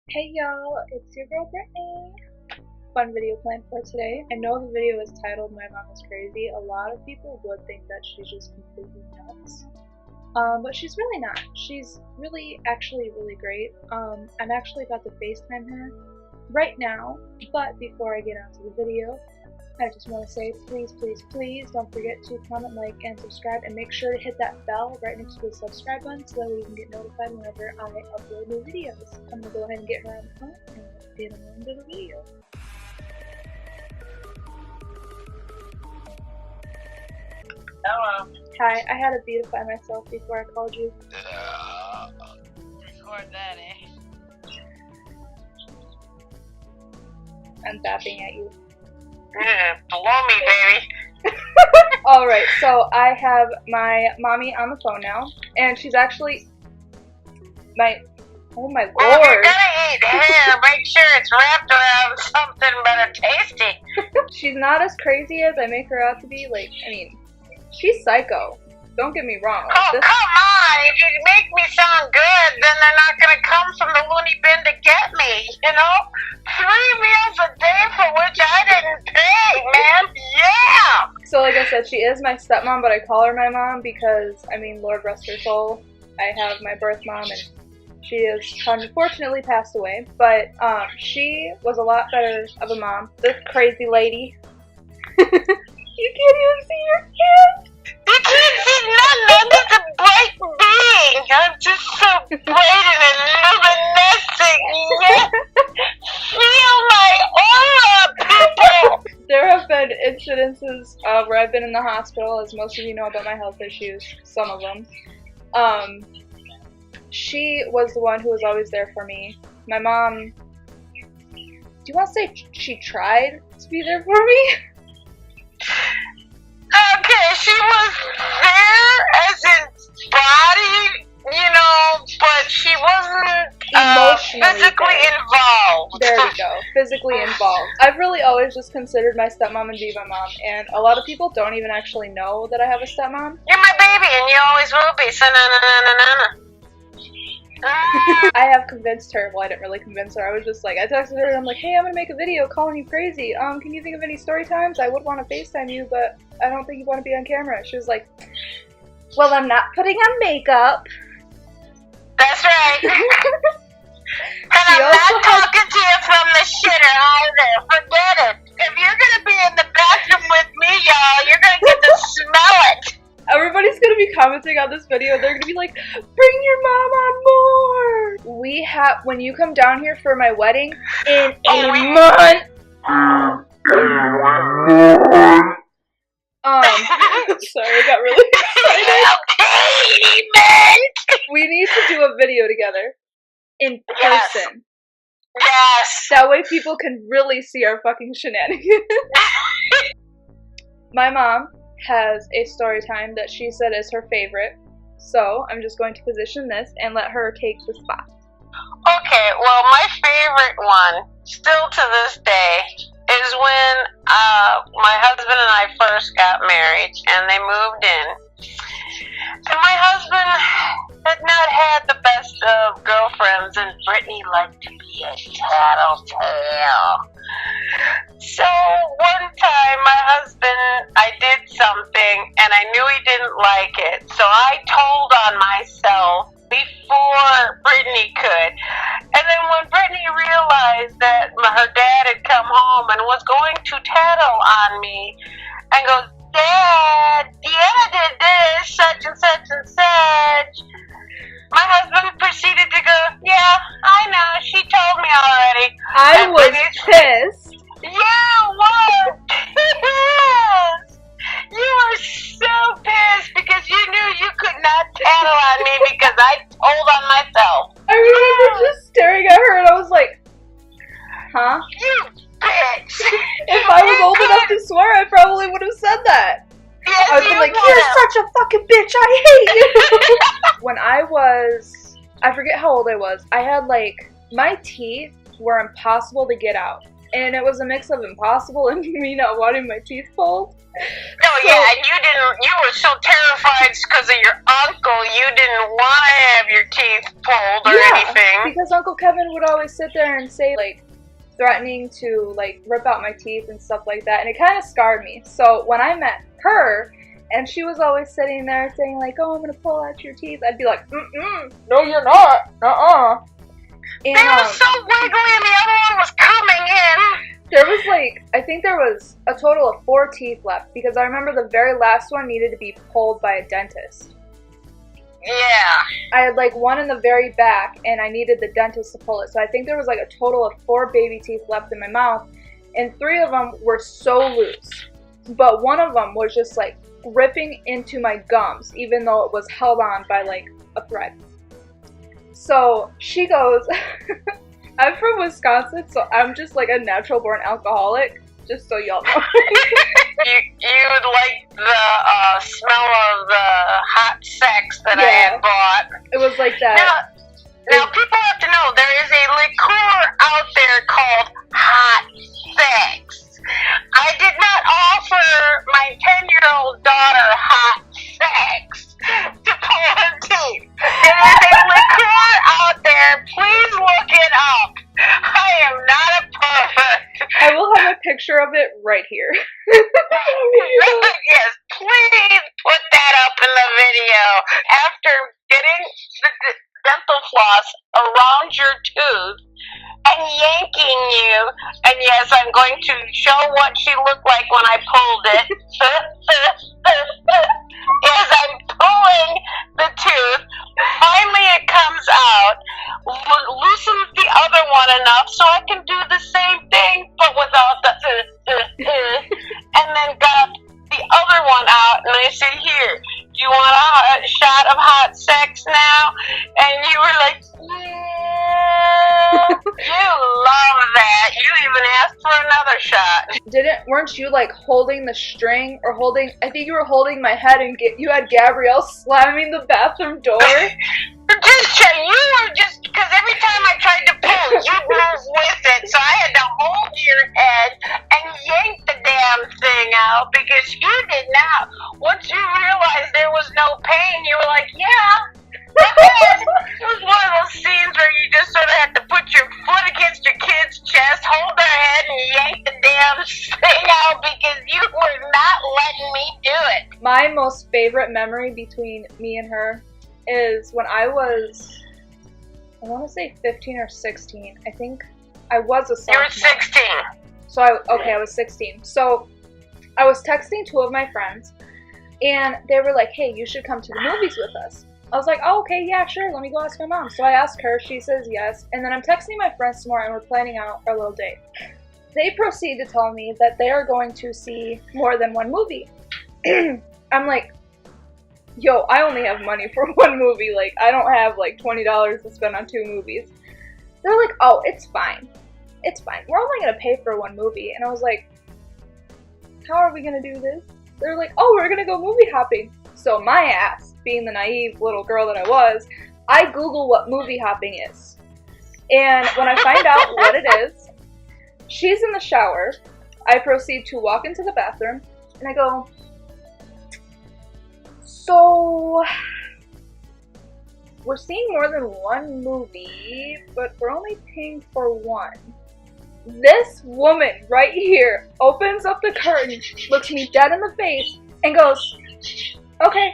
Hey y'all, it's your girl Brittany. Fun video planned for today. I know the video is titled My Mom is Crazy. A lot of people would think that she's just completely nuts. But she's really not. She's actually really great. I'm actually about to FaceTime her right now, but before I get onto the video, I just want to say please don't forget to comment, like, and subscribe, and make sure to hit that bell right next to the subscribe button so that way you can get notified whenever I upload new videos. I'm going to go ahead and get her on the phone and let's get into the video. Hello. Hi, I had to beautify myself before I called you. Record that, eh? I'm tapping at you. Blow me, baby. Alright, so I have my mommy on the phone now, and she's actually oh my Well, if you're lord. gonna eat hair, make sure it's wrapped around something better tasty. She's not as crazy as I make her out to be. Like, I mean, she's psycho. Don't get me wrong. Oh, come on. If you make me sound good, then they're not gonna come from the loony bin to get me, you know? 3 meals a day for which I didn't pay, man. Yeah! So like I said, she is my stepmom, but I call her my mom because, I mean, Lord rest her soul. I have my birth mom, and she has unfortunately passed away. But she was a lot better of a mom. This crazy lady. You can't even see your kid. You can't see nothing. I'm just a bright being. I'm just so bright and illuminescent. Yeah. Feel my aura, people. There have been incidences where I've been in the hospital, as most of you know about my health issues, some of them. She was the one who was always there for me. My mom, do you want to say she tried to be there for me? Okay, she was there as in body, you know, but she wasn't Emotionally physically there. involved. There we go. Physically involved. I've really always just considered my stepmom and be my mom, and a lot of people don't even actually know that I have a stepmom. You're my baby, and you always will be. So na. I have convinced her. Well, I didn't really convince her. I was just like, I texted her and I'm like, hey, I'm gonna make a video calling you crazy. Can you think of any story times? I would want to FaceTime you, but I don't think you want to be on camera. She was like, well, I'm not putting on makeup. That's right. And I'm not talking to you from the shitter either. Forget it. If you're gonna be in the bathroom with me, y'all, you're gonna get to smell it. Everybody's gonna be commenting on this video. They're gonna be like, bring your mom on more. We have, when you come down here for my wedding in a month. Sorry, I got really excited. We need to do a video together in person. Yes. That way people can really see our fucking shenanigans. My mom has a story time that she said is her favorite, so I'm just going to position this and let her take the spot. Okay, well, my favorite one, still to this day, is when my husband and I first got married and they moved in. And my husband had not had the best of girlfriends, and Brittany liked to be a tattletale. So one time my husband, I did something and I knew he didn't like it. So I told on myself before Brittany could. And then when Brittany realized that her dad had come home and was going to tattle on me and goes, Dad, Deanna did this, such and such and such. My husband proceeded to go, yeah, I know, she told me already. I was pissed. Yeah, what? Yes! You were so pissed because you knew you could not tattle on me because I told on myself. I remember just staring at her and I was like, huh? You bitch! If I was old enough to swear, I probably would have said that. Yes, I would be like, you're such a fucking bitch, I hate you! When I forget how old I was, I had like, my teeth were impossible to get out. and it was a mix of impossible and me not wanting my teeth pulled. No, so, yeah, and you were so terrified because of your uncle, you didn't want to have your teeth pulled or anything. Because Uncle Kevin would always sit there and say, like, threatening to, like, rip out my teeth and stuff like that, and it kind of scarred me. So when I met her, and she was always sitting there saying, like, oh, I'm going to pull out your teeth, I'd be like, no, you're not, And, they were so wiggly and the other one was coming in. There was, like, I think there was a total of 4 teeth left, because I remember the very last one needed to be pulled by a dentist. Yeah. I had, like, one in the very back, and I needed the dentist to pull it. So I think there was, like, a total of 4 baby teeth left in my mouth, and 3 of them were so loose. But one of them was just, like, ripping into my gums, even though it was held on by, like, a thread. So she goes, I'm from Wisconsin, so I'm just, like, a natural-born alcoholic, just so y'all know. You would like the smell of the hot sex that I had bought. It was like that. Now people have to know there is a liqueur out there called hot sex. I did not offer my 10-year-old daughter hot sex to pull her teeth. There is a liqueur out there. Please look it up. I am not a pervert. I will have a picture of it right here. Yes, please put that up in the video. After getting the dental floss around your tooth and yanking you, and yes, I'm going to show what she looked like when I pulled it. Yes, I'm pulling the tooth. Finally, it comes out. Loosen the other one enough so I can do the same thing, but without the and then got the other one out, and I said, here, do you want a shot of hot sex now? And you were like, yeah. You love that. You even asked for another shot. Weren't you, like, holding the string, or holding, I think you were holding my head, and you had Gabrielle slamming the bathroom door? You were just, because every time I tried to pull, you'd move with it, so I had to hold your head and yank the damn thing out, because you did not. Once you realized there was no pain, you were like, yeah. It was one of those scenes where you just sort of had to put your foot against your kid's chest, hold their head, and yank the damn thing out because you were not letting me do it. My most favorite memory between me and her is when I was, I want to say 15 or 16. I think I was a sophomore. You were 16. So I was 16. So I was texting 2 of my friends, and they were like, hey, you should come to the movies with us. I was like, oh, okay, yeah, sure, let me go ask my mom. So I asked her, she says yes, and then I'm texting my friends tomorrow, and we're planning out our little date. They proceed to tell me that they are going to see more than one movie. I'm like, yo, I only have money for one movie. Like, I don't have, like, $20 to spend on 2 movies. They're like, oh, it's fine. It's fine. We're only going to pay for one movie. And I was like, how are we going to do this? They're like, oh, we're going to go movie hopping. So my ass, being the naive little girl that I was, I Google what movie hopping is. And when I find out what it is, she's in the shower. I proceed to walk into the bathroom, and I go, so we're seeing more than one movie, but we're only paying for one. This woman right here opens up the curtain, looks me dead in the face, and goes, okay.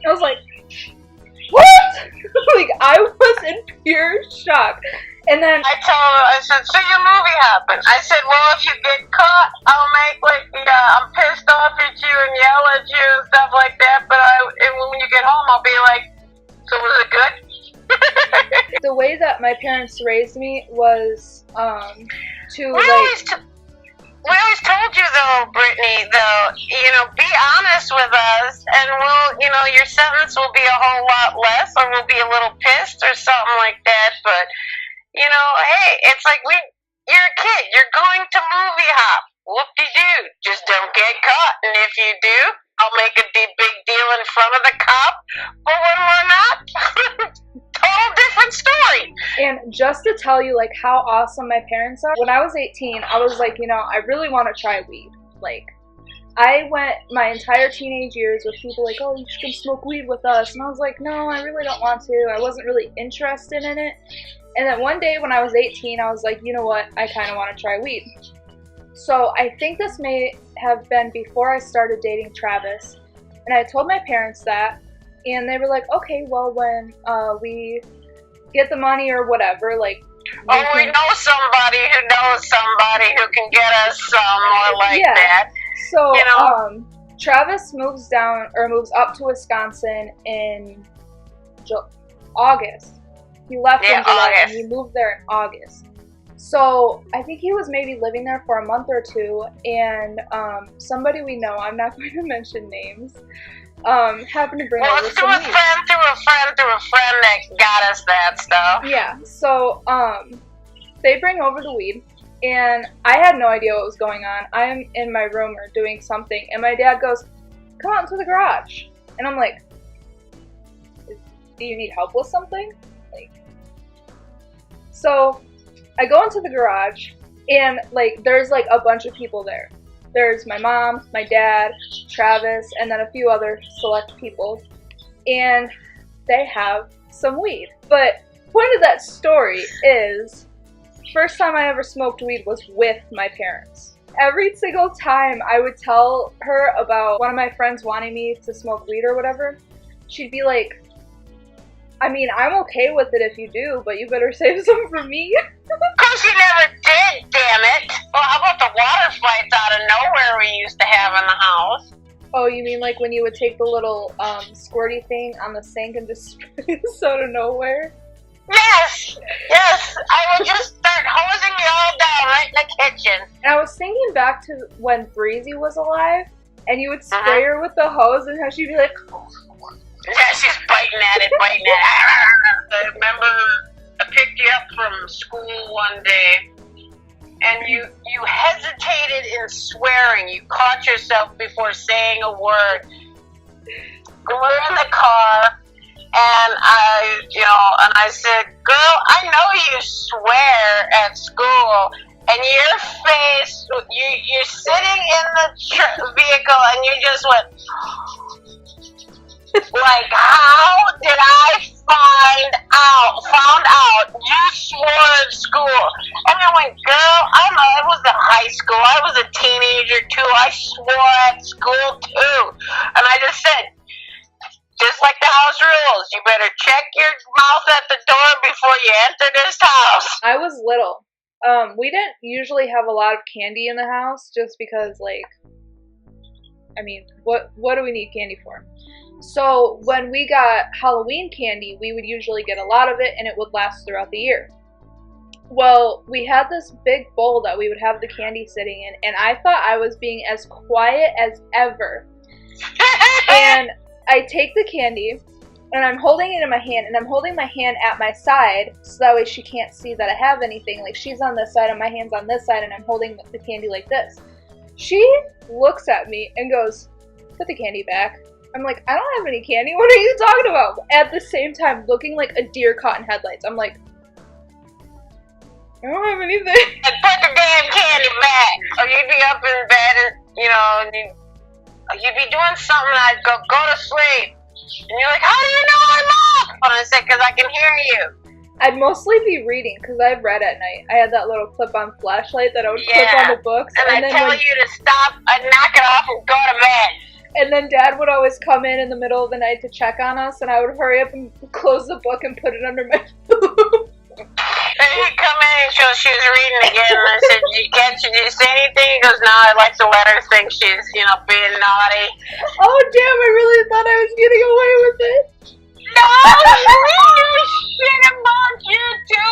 I was like, what? Like, I was in pure shock. And then I told her, I said, so your movie happened. I said, well, if you get caught, I'll make, like, I'm pissed off at you and yell at you and stuff like that, but when you get home, I'll be like, so was it good? The way that my parents raised me was, we always told you, though, Brittany, be honest with us, and your sentence will be a whole lot less, or we'll be a little pissed or something like that, but, hey, it's like you're a kid, you're going to movie hop, whoop-de-doo, just don't get caught, and if you do, I'll make a big deal in front of the cop, but when we're not, total different story. And just to tell you, like, how awesome my parents are, when I was 18, I was like, you know, I really want to try weed. Like, I went my entire teenage years with people like, oh, you should come smoke weed with us. And I was like, no, I really don't want to. I wasn't really interested in it. And then one day when I was 18, I was like, you know what? I kind of want to try weed. So I think this may have been before I started dating Travis. And I told my parents that. And they were like, okay, well, when we get the money or whatever, like... we know somebody who can get us some more like that. So, you know? Travis moves up to Wisconsin in August. He left in July and he moved there in August. So, I think he was maybe living there for a month or two, and somebody we know, I'm not going to mention names, happened to bring over some weed. Through a friend that got us that stuff. Yeah, so, they bring over the weed. And I had no idea what was going on. I'm in my room or doing something, and my dad goes, come out into the garage. And I'm like, do you need help with something? Like, so I go into the garage, and like there's like a bunch of people there. There's my mom, my dad, Travis, and then a few other select people. And they have some weed. But point of that story is... first time I ever smoked weed was with my parents. Every single time I would tell her about one of my friends wanting me to smoke weed or whatever, she'd be like, I mean, I'm okay with it if you do, but you better save some for me. Because you never did, damn it. Well, how about the water fights out of nowhere we used to have in the house? Oh, you mean like when you would take the little squirty thing on the sink and just spray this out of nowhere? Yes, I would just start hosing you all down right in the kitchen. And I was thinking back to when Breezy was alive, and you would spray her with the hose, and how she'd be like... yeah, she's biting at it. I remember I picked you up from school one day, and you hesitated in swearing. You caught yourself before saying a word. We're in the car. And I said, girl, I know you swear at school, and your face, you're sitting in the vehicle, and you just went, like, how did I found out you swore at school? And I went, girl, I was in high school, I was a teenager too, I swore at school too. And I just said, just like the house rules, you better check your mouth at the door before you enter this house. I was little. We didn't usually have a lot of candy in the house just because, like, I mean, what do we need candy for? So when we got Halloween candy, we would usually get a lot of it and it would last throughout the year. Well, we had this big bowl that we would have the candy sitting in, and I thought I was being as quiet as ever. And I take the candy, and I'm holding it in my hand, and I'm holding my hand at my side, so that way she can't see that I have anything. Like, she's on this side, and my hand's on this side, and I'm holding the candy like this. She looks at me and goes, put the candy back. I'm like, I don't have any candy. What are you talking about? At the same time, looking like a deer caught in headlights. I'm like, I don't have anything. And put the damn candy back, or you'd be up in bed, and, you'd be doing something, and I'd go to sleep. And you're like, how do you know I'm up? And I said, because I can hear you. I'd mostly be reading, because I've read at night. I had that little clip-on flashlight that I would clip on the books. And I'd tell you to stop, I'd knock it off and go to bed. And then Dad would always come in the middle of the night to check on us, and I would hurry up and close the book and put it under my pillow. And he'd come in and she was reading again, and I said, did you say anything? He goes, no, I'd like to let her think she's, being naughty. Oh, damn, I really thought I was getting away with it. No, shit about you too.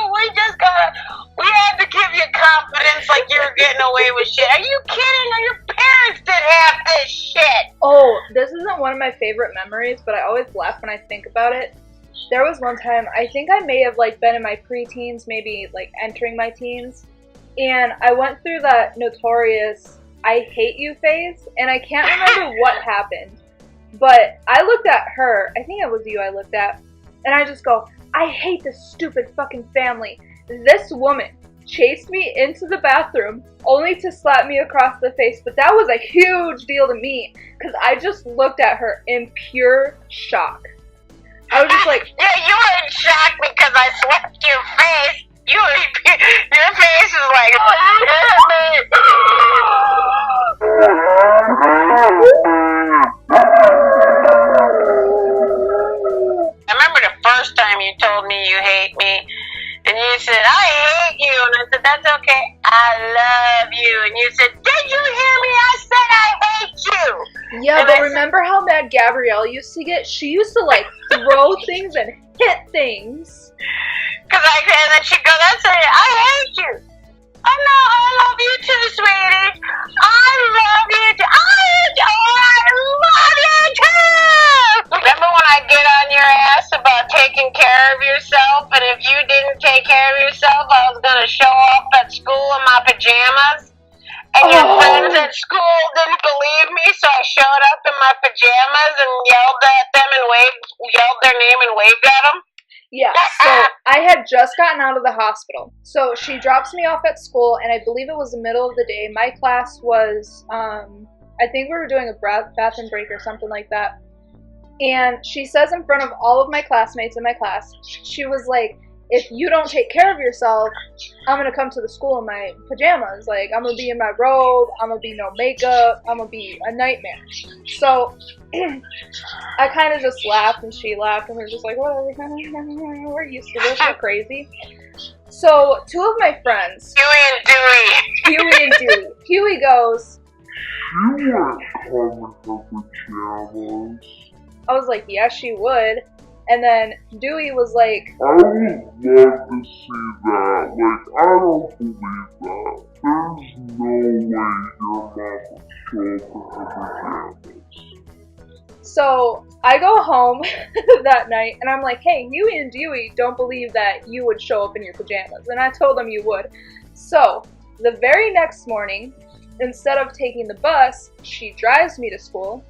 We had to give you confidence like you were getting away with shit. Are you kidding? Or your parents did half this shit? Oh, this isn't one of my favorite memories, but I always laugh when I think about it. There was one time, I think I may have been in my preteens, maybe entering my teens, and I went through that notorious I hate you face, and I can't remember what happened. But I looked at her, I think it was you I looked at, and I just go, I hate this stupid fucking family. This woman chased me into the bathroom only to slap me across the face, but that was a huge deal to me because I just looked at her in pure shock. I was just like, yeah, you were in shock because I slapped your face. Your face was like, I remember the first time you told me you hate me, and you said, I hate you, and I said, that's okay, I love you, and you said, did you hear me? I said I hate you. Yeah, and but remember how mad Gabrielle used to get? She used to like throw things and hit things. And then she'd go, that's it, I hate you. Oh no, I love you too, sweetie. I love you too. I love you too. Remember when I get on your ass about taking care of yourself, and if you didn't take care of yourself, I was going to show up at school in my pajamas? And your friends at school didn't believe me, so I showed up in my pajamas and yelled at them and yelled their name and waved at them? Yeah, so I had just gotten out of the hospital. So she drops me off at school, and I believe it was the middle of the day. My class was, I think we were doing a bathroom break or something like that. And she says in front of all of my classmates in my class, she was like, if you don't take care of yourself, I'm going to come to the school in my pajamas. Like, I'm going to be in my robe, I'm going to be no makeup, I'm going to be a nightmare. So I kind of just laughed, and she laughed, and we were just like, whatever, we're used to this, we're crazy. So two of my friends, Huey and Dewey, Huey goes, you weren't coming for pajamas. I was like, yeah, she would. And then Dewey was like, I would love to see that. Like, I don't believe that. There's no way your mom would show up in her pajamas. So I go home that night, and I'm like, hey, Huey and Dewey don't believe that you would show up in your pajamas. And I told them you would. So the very next morning, instead of taking the bus, she drives me to school.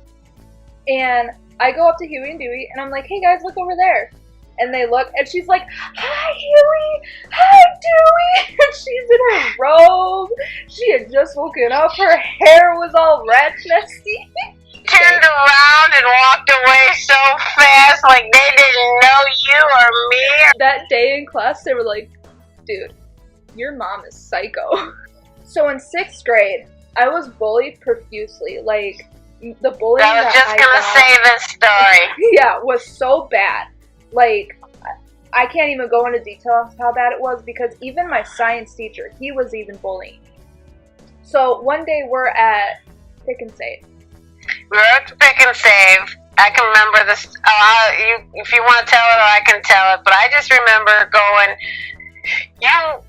And I go up to Huey and Dewey, and I'm like, hey guys, look over there. And they look, and she's like, hi Huey, hi Dewey. And she's in her robe. She had just woken up. Her hair was all red, messy. Turned around and walked away so fast, like they didn't know you or me. That day in class, they were like, dude, your mom is psycho. So in 6th grade, I was bullied profusely. Like, the bullying I was just gonna say this story. Yeah, was so bad. Like, I can't even go into detail how bad it was, because even my science teacher, he was even bullying. So one day we're at Pick and Save. We were at Pick and Save. I can remember this. If you want to tell it, I can tell it. But I just remember going, you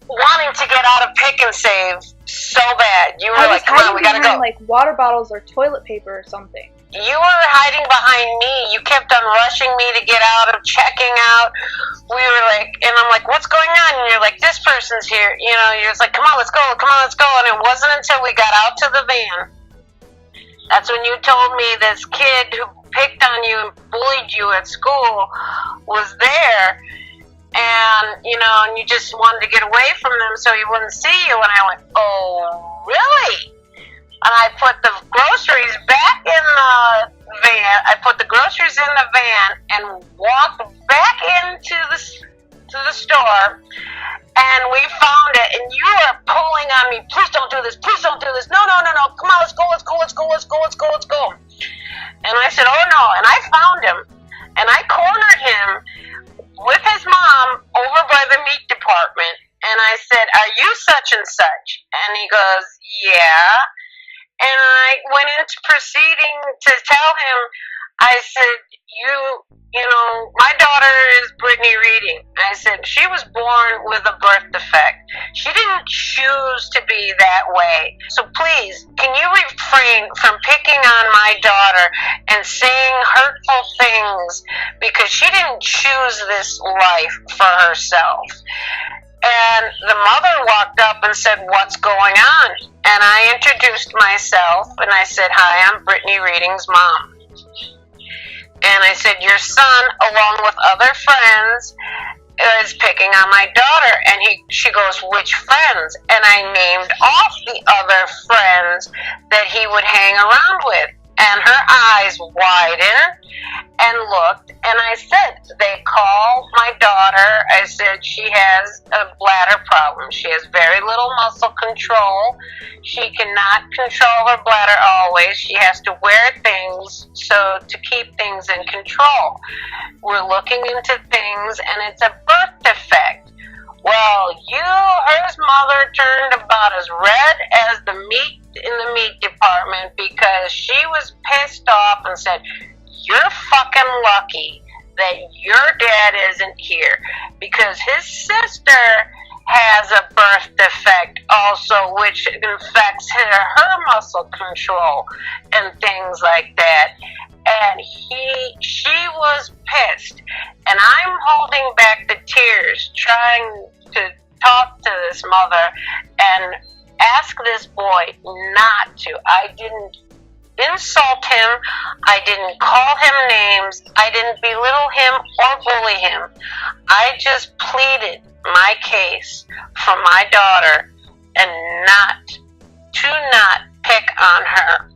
wanting to get out of Pick and Save so bad. You were like, come on, we gotta go. Like water bottles or toilet paper or something. You were hiding behind me. You kept on rushing me to get out, of checking out. We were like, and I'm like, what's going on? And you're like, this person's here. You know, you're just like, come on, let's go. Come on, let's go. And it wasn't until we got out to the van. That's when you told me this kid who picked on you and bullied you at school was there. And, you know, and you just wanted to get away from them so he wouldn't see you. And I went, oh, really? And I put the groceries back in the van. I put the groceries in the van and walked back into the store. And we found it. And you were pulling on me. Please don't do this. Please don't do this. No. Come on, let's go. And I said, oh, no. And I found him. And I cornered him with his mom over by the meat department. And I said, are you such and such? And he goes, yeah. And I went into proceeding to tell him, I said, you know, my daughter is Brittany Reading. I said, she was born with a birth defect. She didn't choose to be that way. So please, can you refrain from picking on my daughter and saying hurtful things, because she didn't choose this life for herself. And the mother walked up and said, what's going on? And I introduced myself, and I said, "Hi, I'm Brittany Reading's mom." And I said, "Your son, along with other friends, is picking on my daughter." And she goes, "Which friends?" And I named off the other friends that he would hang around with. And her eyes widened and looked, and I said, "They call my daughter," I said, "she has a bladder problem. She has very little muscle control. She cannot control her bladder always. She has to wear things to keep things in control. We're looking into things, and it's a birth defect." Well, her mother turned about as red as the meat in the meat department, because she was pissed off and said, "You're fucking lucky that your dad isn't here, because his sister has a birth defect also, which affects her muscle control and things like that." And she was pissed, and I'm holding back the tears, trying to talk to this mother and ask this boy not to. I didn't insult him. I didn't call him names. I didn't belittle him or bully him. I just pleaded my case for my daughter and not pick on her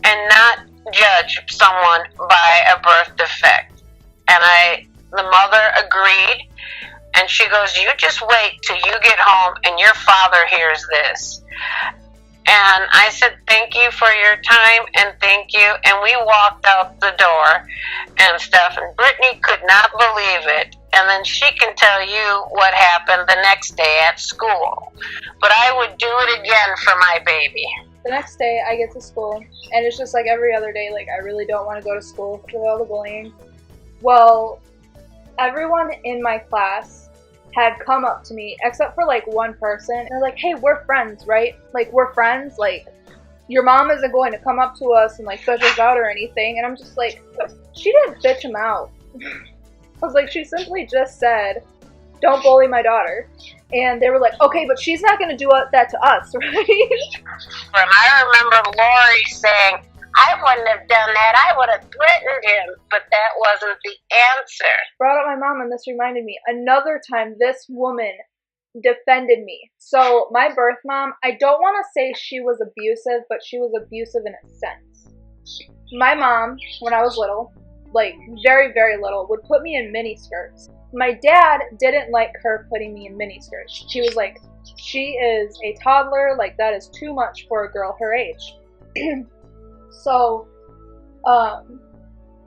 and not judge someone by a birth defect. And the mother agreed. And she goes, "You just wait till you get home and your father hears this." And I said, "Thank you for your time, and thank you." And we walked out the door and stuff, and Brittany could not believe it. And then she can tell you what happened the next day at school. But I would do it again for my baby. The next day, I get to school, and it's just like every other day. Like, I really don't want to go to school because of all the bullying. Well, everyone in my class had come up to me, except for like one person, and they're like, "Hey, we're friends, right? Like, we're friends. Like, your mom isn't going to come up to us and like fish us out or anything." And I'm just like, she didn't bitch him out. I was like, she simply just said, "Don't bully my daughter." And they were like, "Okay, but she's not going to do that to us, right?" And I remember Lori saying, "I wouldn't have done that. I would have threatened him." But that wasn't the answer. Brought up my mom, and this reminded me. Another time, this woman defended me. So my birth mom, I don't want to say she was abusive, but she was abusive in a sense. My mom, when I was little, like very, very little, would put me in mini skirts. My dad didn't like her putting me in mini skirts. She was like, "She is a toddler. Like, that is too much for a girl her age." So,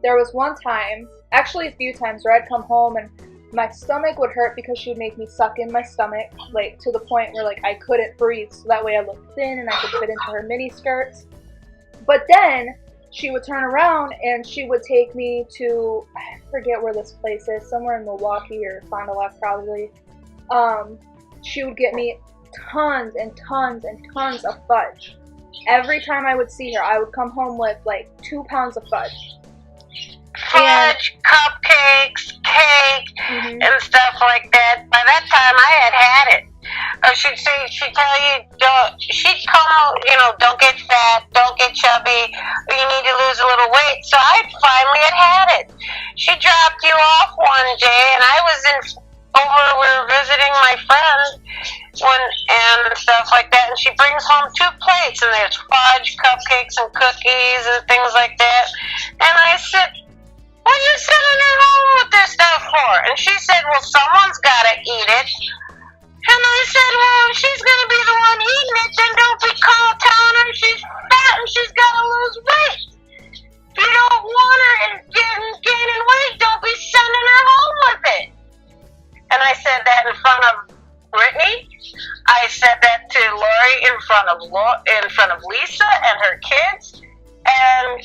there was one time, actually a few times, where I'd come home and my stomach would hurt because she would make me suck in my stomach, like to the point where like I couldn't breathe. So that way I looked thin and I could fit into her mini skirts. But then she would turn around and she would take me to, I forget where this place is, somewhere in Milwaukee or Fond du Lac probably. She would get me tons and tons and tons of fudge. Every time I would see her, I would come home with like 2 pounds of fudge. Fudge, cupcakes, cake, and stuff like that. By that time, I had it. Or she'd tell you, she'd come out, "Don't get fat, don't get chubby, you need to lose a little weight." So I finally had it. She dropped you off one day, and I was we were visiting my friend and stuff like that, and she brings home 2 plates, and there's fudge, cupcakes, and cookies, and things like that. And I said, "What are you sending her home with this stuff for?" And she said, "Well, someone's got to eat it." And I said, "Well, if she's going to be the one eating it, then don't be telling her she's fat and she's got to lose weight. If you don't want her gaining weight, don't be sending her home with it." And I said that in front of Brittany. I said that to Lori in front of Lisa and her kids. And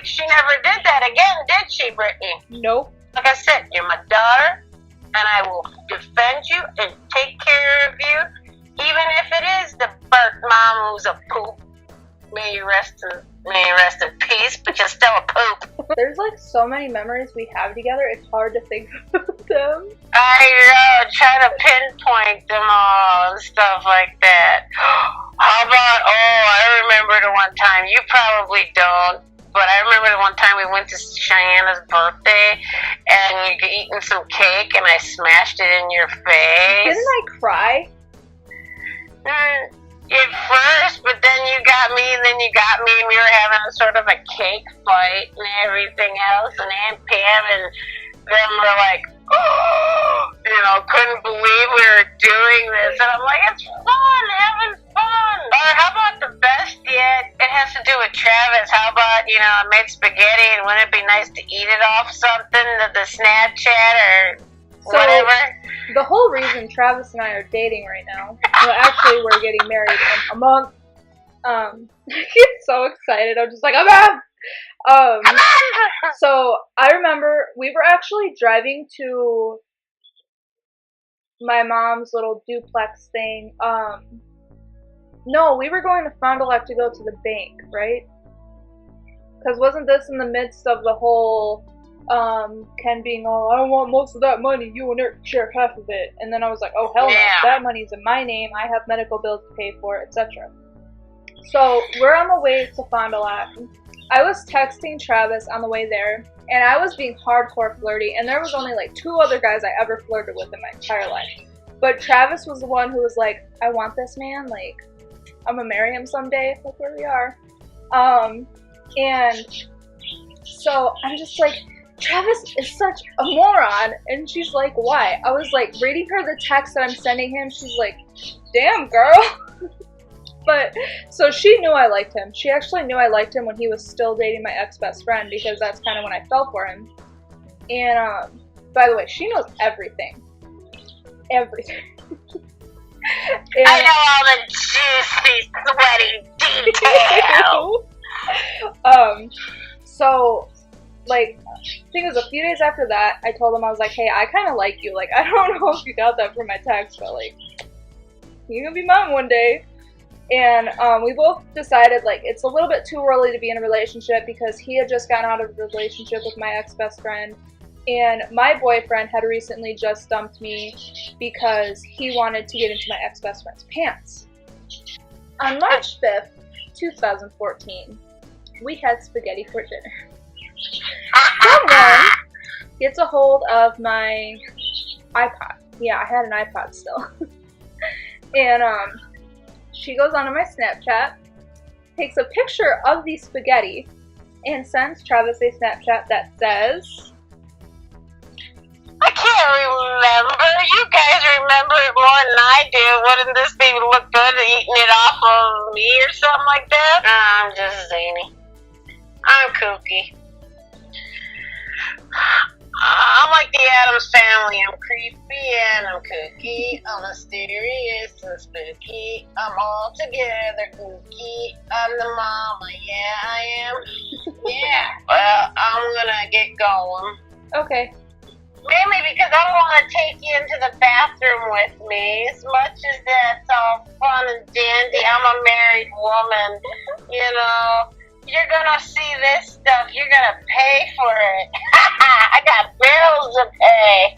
she never did that again, did she, Brittany? Nope. Like I said, you're my daughter, and I will defend you and take care of you, even if it is the birth mom who's a poop. May you rest in peace, but you're still a poop. There's like so many memories we have together, it's hard to think of them. I try to pinpoint them all and stuff like that. How about one time we went to Cheyenne's birthday, and you're eating some cake, and I smashed it in your face. Didn't I cry? At first, but then you got me, and then you got me, and we were having sort of a cake fight and everything else, and Aunt Pam and them were like, oh, couldn't believe we were doing this, and I'm like, it's fun, having fun. Or how about the best yet? It has to do with Travis. How about, I made spaghetti, and wouldn't it be nice to eat it off something, the Snapchat or whatever? The whole reason Travis and I are dating right now, well, actually, we're getting married in a month. I get so excited. I'm just like, I'm out. So I remember we were actually driving to my mom's little duplex thing. No, we were going to Fond du Lac to go to the bank, right? Because wasn't this in the midst of the whole Ken being all, I don't want most of that money, you and Eric share half of it. And then I was like, oh hell no, that money's in my name, I have medical bills to pay for, etc. So we're on the way to Fond du Lac. I was texting Travis on the way there, and I was being hardcore flirty, and there was only like 2 other guys I ever flirted with in my entire life. But Travis was the one who was like, I want this man, like, I'm gonna marry him someday, look where we are. And so I'm just like, Travis is such a moron. And she's like, why? I was like, reading her the text that I'm sending him, she's like, damn girl. But, so she knew I liked him. She actually knew I liked him when he was still dating my ex-best friend, because that's kind of when I fell for him. And, by the way, she knows everything. Everything. And, I know all the juicy, sweaty details. So, like, I think it was a few days after that, I told him, I was like, hey, I kind of like you. Like, I don't know if you got that from my text, but, like, you're gonna be mine one day. And we both decided, like, it's a little bit too early to be in a relationship, because he had just gotten out of a relationship with my ex-best friend, and my boyfriend had recently just dumped me because he wanted to get into my ex-best friend's pants. On March 5th, 2014, we had spaghetti for dinner. Someone gets a hold of my iPod. Yeah, I had an iPod still. And, she goes onto my Snapchat, takes a picture of the spaghetti, and sends Travis a Snapchat that says, I can't remember. You guys remember it more than I do. Wouldn't this baby look good eating it off of me or something like that? I'm just zany. I'm kooky. I'm like the Addams Family. I'm creepy and I'm kooky. I'm mysterious and spooky. I'm all together kooky. I'm the mama. Yeah, I am. Yeah. Well, I'm gonna get going. okay. Mainly because I want to take you into the bathroom with me. As much as that's all fun and dandy, I'm a married woman. You're gonna see this stuff. You're gonna pay for it. I got bills to pay.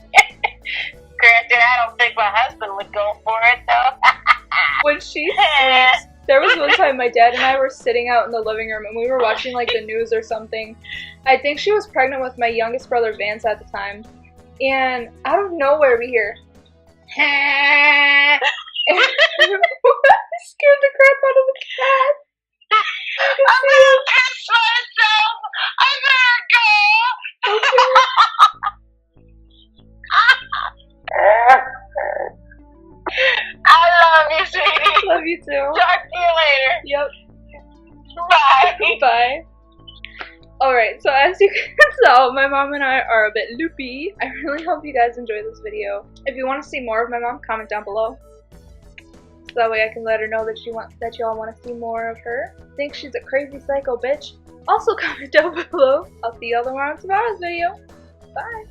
Granted, I don't think my husband would go for it, though. When she sleeps, there was one time my dad and I were sitting out in the living room, and we were watching, like, the news or something. I think she was pregnant with my youngest brother, Vance, at the time. And out of nowhere, we hear, and scared the crap out of the cat. I'm gonna piss myself. I better go. I love you, sweetie. Love you too. Talk to you later. Yep. Bye. Bye. Alright, so as you can tell, my mom and I are a bit loopy. I really hope you guys enjoy this video. If you want to see more of my mom, comment down below. So that way I can let her know that y'all want to see more of her. Think she's a crazy psycho bitch. Also comment down below. I'll see y'all tomorrow in tomorrow's video. Bye.